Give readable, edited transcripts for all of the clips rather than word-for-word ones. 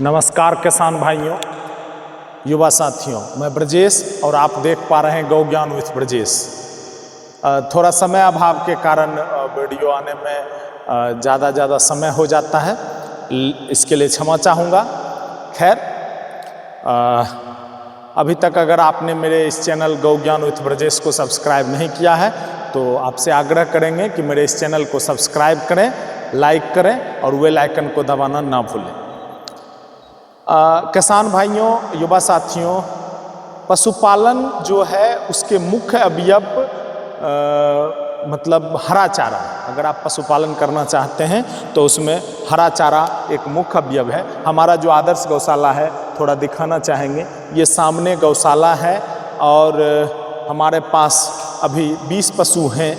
नमस्कार किसान भाइयों, युवा साथियों, मैं ब्रजेश और आप देख पा रहे हैं गौ ज्ञान विथ ब्रजेश। थोड़ा समय अभाव के कारण वीडियो आने में ज़्यादा समय हो जाता है, इसके लिए क्षमा चाहूँगा। खैर, अभी तक अगर आपने मेरे इस चैनल गौ ज्ञान विथ ब्रजेश को सब्सक्राइब नहीं किया है तो आपसे आग्रह करेंगे कि मेरे इस चैनल को सब्सक्राइब करें, लाइक करें और बेल आइकन को दबाना ना भूलें। किसान भाइयों, युवा साथियों, पशुपालन जो है उसके मुख्य अवयव मतलब हरा चारा। अगर आप पशुपालन करना चाहते हैं तो उसमें हरा चारा एक मुख्य अवयव है। हमारा जो आदर्श गौशाला है, थोड़ा दिखाना चाहेंगे। ये सामने गौशाला है और हमारे पास अभी 20 पशु हैं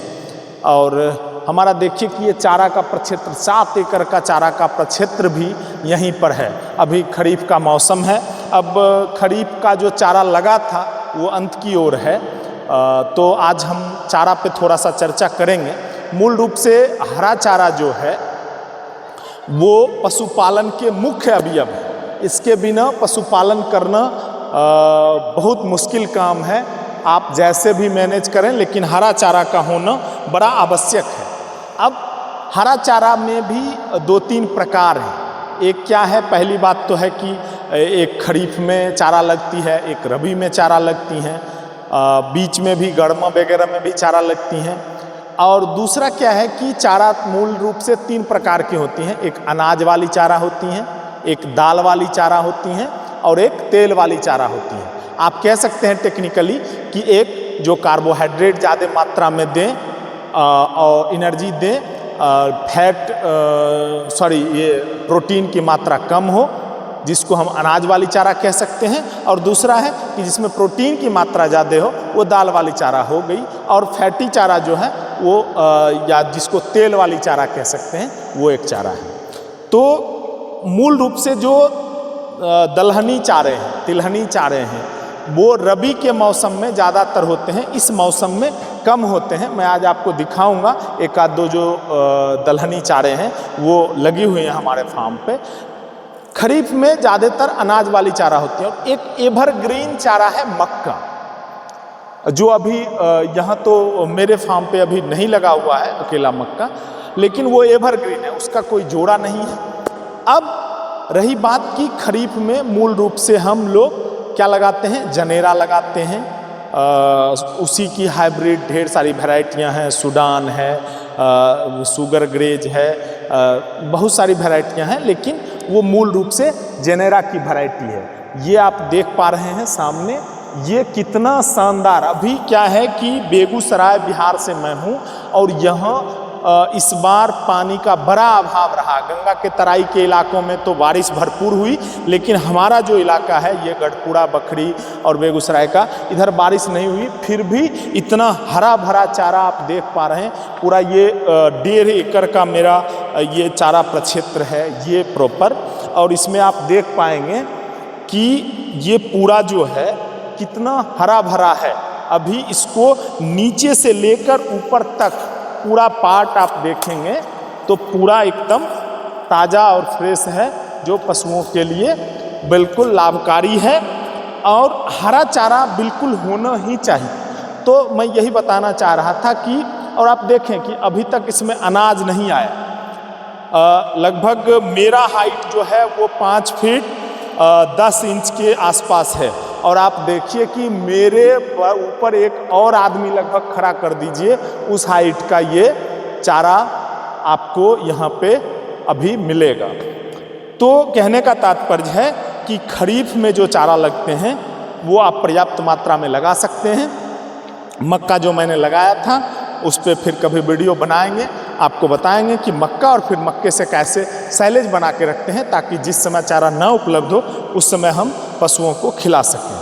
और हमारा देखिए कि ये चारा का प्रक्षेत्र 7 एकड़ का चारा का प्रक्षेत्र भी यहीं पर है। अभी खरीफ का मौसम है, अब खरीफ का जो चारा लगा था वो अंत की ओर है, तो आज हम चारा पे थोड़ा सा चर्चा करेंगे। मूल रूप से हरा चारा जो है वो पशुपालन के मुख्य अवयव है। इसके बिना पशुपालन करना बहुत मुश्किल काम है। आप जैसे भी मैनेज करें, लेकिन हरा चारा का होना बड़ा आवश्यक है। अब हरा चारा में भी 2-3 प्रकार हैं। एक क्या है, पहली बात तो है कि एक खरीफ में चारा लगती है, एक रबी में चारा लगती हैं, बीच में भी गर्मा वगैरह में भी चारा लगती हैं। और दूसरा क्या है कि चारा मूल रूप से 3 प्रकार की होती हैं। एक अनाज वाली चारा होती हैं, एक दाल वाली चारा होती हैं और एक तेल वाली चारा होती हैं। आप कह सकते हैं टेक्निकली कि एक जो कार्बोहाइड्रेट ज़्यादा मात्रा में दें और एनर्जी दें, ये प्रोटीन की मात्रा कम हो, जिसको हम अनाज वाली चारा कह सकते हैं। और दूसरा है कि जिसमें प्रोटीन की मात्रा ज़्यादा हो, वो दाल वाली चारा हो गई। और फैटी चारा जो है वो या जिसको तेल वाली चारा कह सकते हैं, वो एक चारा है। तो मूल रूप से जो दलहनी चारे हैं, तिलहनी चारे हैं, वो रबी के मौसम में ज़्यादातर होते हैं, इस मौसम में कम होते हैं। मैं आज आपको दिखाऊंगा एक आध दो जो दलहनी चारे हैं वो लगी हुई हैं हमारे फार्म पे। खरीफ में ज़्यादातर अनाज वाली चारा होती है। और एक एवरग्रीन चारा है मक्का, जो अभी यहाँ तो मेरे फार्म पे अभी नहीं लगा हुआ है अकेला मक्का, लेकिन वो एवरग्रीन है, उसका कोई जोड़ा नहीं है। अब रही बात कि खरीफ में मूल रूप से हम लोग क्या लगाते हैं, जनेरा लगाते हैं। उसी की हाइब्रिड ढेर सारी वैरायटियां हैं, सूडान है, शुगर ग्रेज है, बहुत सारी वैरायटियां हैं, लेकिन वो मूल रूप से जनेरा की वैरायटी है। ये आप देख पा रहे हैं सामने, ये कितना शानदार। अभी क्या है कि बेगूसराय बिहार से मैं हूँ और यहाँ इस बार पानी का बड़ा अभाव रहा। गंगा के तराई के इलाकों में तो बारिश भरपूर हुई, लेकिन हमारा जो इलाका है ये गढ़पुरा, बखरी और बेगूसराय का, इधर बारिश नहीं हुई। फिर भी इतना हरा भरा चारा आप देख पा रहे हैं। पूरा ये 1.5 एकड़ का मेरा ये चारा प्रक्षेत्र है ये प्रॉपर। और इसमें आप देख पाएंगे कि ये पूरा जो है कितना हरा भरा है। अभी इसको नीचे से लेकर ऊपर तक पूरा पार्ट आप देखेंगे तो पूरा एकदम ताज़ा और फ्रेश है, जो पशुओं के लिए बिल्कुल लाभकारी है। और हरा चारा बिल्कुल होना ही चाहिए। तो मैं यही बताना चाह रहा था कि, और आप देखें कि अभी तक इसमें अनाज नहीं आया। लगभग मेरा हाइट जो है वो 5 फीट 10 इंच के आसपास है। और आप देखिए कि मेरे ऊपर एक और आदमी लगभग खड़ा कर दीजिए, उस हाइट का ये चारा आपको यहाँ पे अभी मिलेगा। तो कहने का तात्पर्य है कि खरीफ में जो चारा लगते हैं वो आप पर्याप्त मात्रा में लगा सकते हैं। मक्का जो मैंने लगाया था उस पर फिर कभी वीडियो बनाएंगे, आपको बताएंगे कि मक्का और फिर मक्के से कैसे साइलेज बना के रखते हैं, ताकि जिस समय चारा न उपलब्ध हो उस समय हम पशुओं को खिला सकें।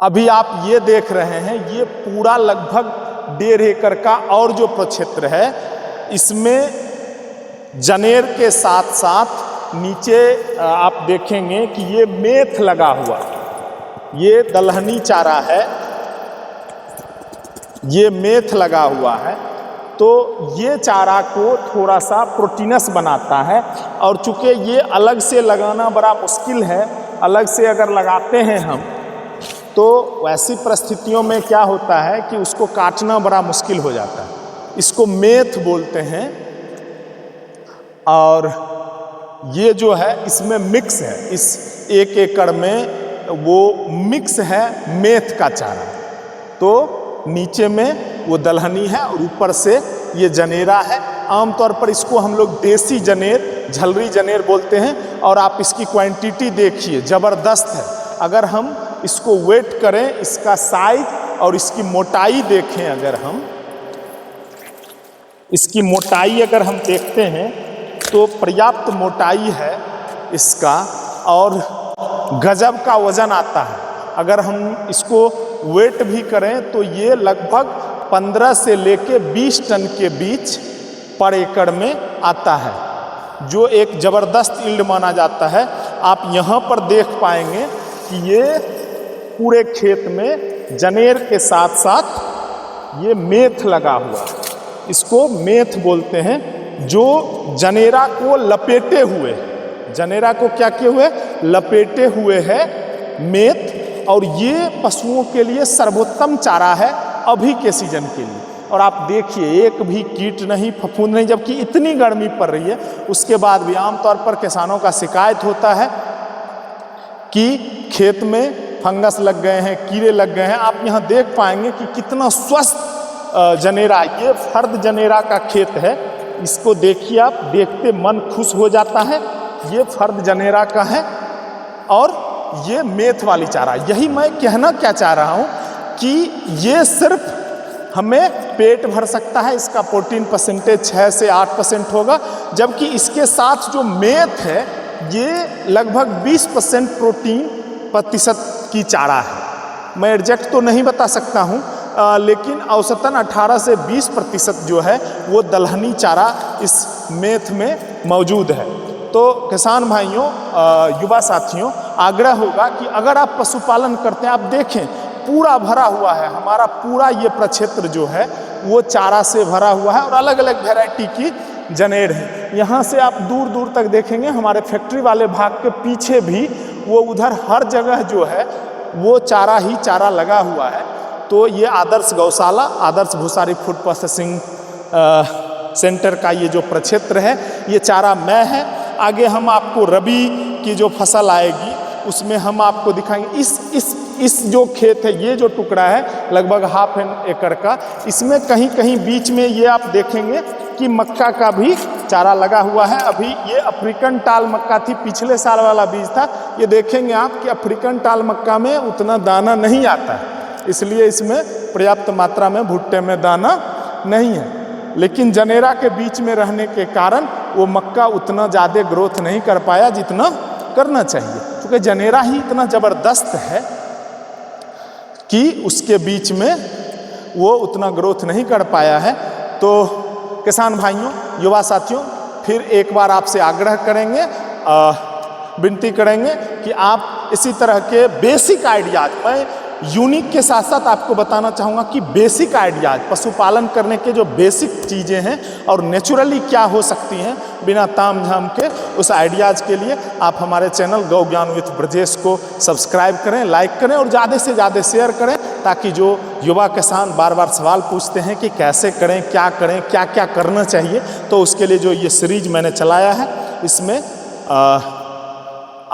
अभी आप ये देख रहे हैं, ये पूरा लगभग 1.5 एकड़ का और जो प्रक्षेत्र है, इसमें जनेर के साथ साथ नीचे आप देखेंगे कि ये मेथ लगा हुआ, ये दलहनी चारा है, ये मेथ लगा हुआ है। तो ये चारा को थोड़ा सा प्रोटीनस बनाता है। और चूँकि ये अलग से लगाना बड़ा मुश्किल है, अलग से अगर लगाते हैं हम तो वैसी परिस्थितियों में क्या होता है कि उसको काटना बड़ा मुश्किल हो जाता है। इसको मेथ बोलते हैं। और ये जो है इसमें मिक्स है, इस 1 एकड़ में वो मिक्स है मेथ का चारा। तो नीचे में वो दलहनी है और ऊपर से ये जनेरा है। आमतौर पर इसको हम लोग देसी जनेर, झलरी जनेर बोलते हैं। और आप इसकी क्वांटिटी देखिए, ज़बरदस्त है। अगर हम इसको वेट करें, इसका साइज और इसकी मोटाई देखें, अगर हम इसकी मोटाई अगर हम देखते हैं तो पर्याप्त मोटाई है इसका और गजब का वज़न आता है। अगर हम इसको वेट भी करें तो ये लगभग 15 से लेके 20 टन के बीच पर एकड़ में आता है, जो एक ज़बरदस्त यील्ड माना जाता है। आप यहाँ पर देख पाएंगे कि ये पूरे खेत में जनेर के साथ साथ ये मेथ लगा हुआ है। इसको मेथ बोलते हैं, जो जनेरा को लपेटे हुए, जनेरा को क्या किए हुए, लपेटे हुए है मेथ। और ये पशुओं के लिए सर्वोत्तम चारा है अभी के सीजन के लिए। और आप देखिए, एक भी कीट नहीं, फफूंद नहीं, जबकि इतनी गर्मी पड़ रही है उसके बाद भी आमतौर पर किसानों का शिकायत होता है कि खेत में फंगस लग गए हैं, कीड़े लग गए हैं। आप यहाँ देख पाएंगे कि कितना स्वस्थ जनेरा, ये फर्द जनेरा का खेत है। इसको देखिए, आप देखते मन खुश हो जाता है। ये फर्द जनेरा का है और ये मेथ वाली चारा। यही मैं कहना क्या चाह रहा हूँ कि ये सिर्फ हमें पेट भर सकता है, इसका प्रोटीन परसेंटेज 6 से 8% होगा। जबकि इसके साथ जो मेथ है ये लगभग 20% प्रोटीन प्रतिशत की चारा है। मैं एग्जैक्ट तो नहीं बता सकता हूँ, लेकिन औसतन 18 से 20% जो है वो दलहनी चारा इस मेथ में मौजूद है। तो किसान भाइयों, युवा साथियों, आग्रह होगा कि अगर आप पशुपालन करते हैं, आप देखें पूरा भरा हुआ है हमारा पूरा ये प्रक्षेत्र जो है वो चारा से भरा हुआ है और अलग अलग वैरायटी की जनेर है। यहाँ से आप दूर दूर तक देखेंगे, हमारे फैक्ट्री वाले भाग के पीछे भी वो उधर हर जगह जो है वो चारा ही चारा लगा हुआ है। तो ये आदर्श गौशाला, आदर्श भूसारी फूड प्रोसेसिंग सेंटर का ये जो प्रक्षेत्र है ये चारा मय है। आगे हम आपको रबी की जो फसल आएगी उसमें हम आपको दिखाएंगे। इस जो खेत है, ये जो टुकड़ा है लगभग 1/2 एकड़ का, इसमें कहीं कहीं बीच में ये आप देखेंगे कि मक्का का भी चारा लगा हुआ है। अभी ये अफ्रीकन टाल मक्का थी, पिछले साल वाला बीज था। ये देखेंगे आप कि अफ्रीकन टाल मक्का में उतना दाना नहीं आता है, इसलिए इसमें पर्याप्त मात्रा में भुट्टे में दाना नहीं है। लेकिन जनेरा के बीच में रहने के कारण वो मक्का उतना ज़्यादा ग्रोथ नहीं कर पाया जितना करना चाहिए, क्योंकि जनेरा ही इतना ज़बरदस्त है कि उसके बीच में वो उतना ग्रोथ नहीं कर पाया है। तो किसान भाइयों, युवा साथियों, फिर एक बार आपसे आग्रह करेंगे, विनती करेंगे कि आप इसी तरह के बेसिक आइडियाज, मैं यूनिक के साथ साथ आपको बताना चाहूँगा कि बेसिक आइडियाज, पशुपालन करने के जो बेसिक चीज़ें हैं और नेचुरली क्या हो सकती हैं बिना ताम झाम के, उस आइडियाज़ के लिए आप हमारे चैनल गौ ज्ञान विथ ब्रजेश को सब्सक्राइब करें, लाइक करें और ज़्यादा से ज़्यादा शेयर करें, ताकि जो युवा किसान बार बार सवाल पूछते हैं कि कैसे करें, क्या क्या करना चाहिए, तो उसके लिए जो ये सीरीज मैंने चलाया है इसमें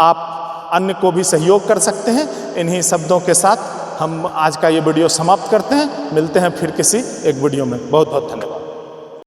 आप अन्य को भी सहयोग कर सकते हैं। इन्हीं शब्दों के साथ हम आज का ये वीडियो समाप्त करते हैं। मिलते हैं फिर किसी एक वीडियो में। बहुत बहुत धन्यवाद।